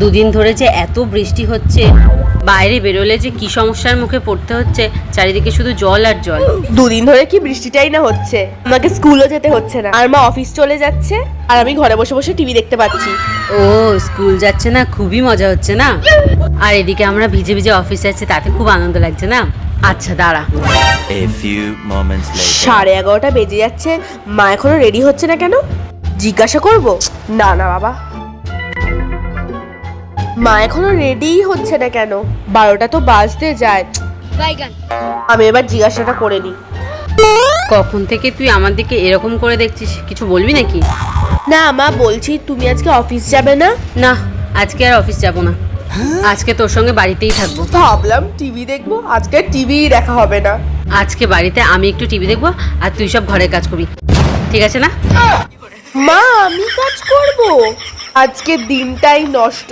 দুদিন ধরে যে এত বৃষ্টি হচ্ছে, বাইরে বেরোলে যে কি সমস্যার মুখে পড়তে হচ্ছে, চারিদিকে শুধু জল আর জল। দুদিন ধরে কি বৃষ্টিটাই না হচ্ছে, আমাকে স্কুলও যেতে হচ্ছে না, আর মা অফিস চলে যাচ্ছে, আর আমি ঘরে বসে বসে টিভি দেখতে পাচ্ছি। ও স্কুল যাচ্ছে না, খুবই মজা হচ্ছে না? আর এদিকে আমরা ভিজে ভিজে অফিস যাচ্ছি, তাতে খুব আনন্দ লাগছে না? আচ্ছা দাঁড়া। A few moments later. 11:30 বেজে যাচ্ছে, মা এখনো রেডি হচ্ছে না কেন? জিজ্ঞাসা করব? না না বাবা, মা এখনো রেডিই হচ্ছে না কেন? 12টা তো বাজতে যায়। আমি এবার জিজ্ঞাসাটা করে নি। কখন থেকে তুই আমার দিকে এরকম করে দেখছিস? কিছু বলবি নাকি? না মা, বলছি তুমি আজকে অফিস যাবে না? না, আজকে আর অফিস যাব না, আজকে তোর সঙ্গে বাড়িতেই থাকবো। ভাবলাম টিভি দেখবো, আজকে টিভিই দেখা হবে না। আজকে বাড়িতে আমি একটু টিভি দেখবো, আর তুই সব ঘরের কাজ করবি, ঠিক আছে না? মা আমি কাজ করব? আজকে দিনটাই নষ্ট।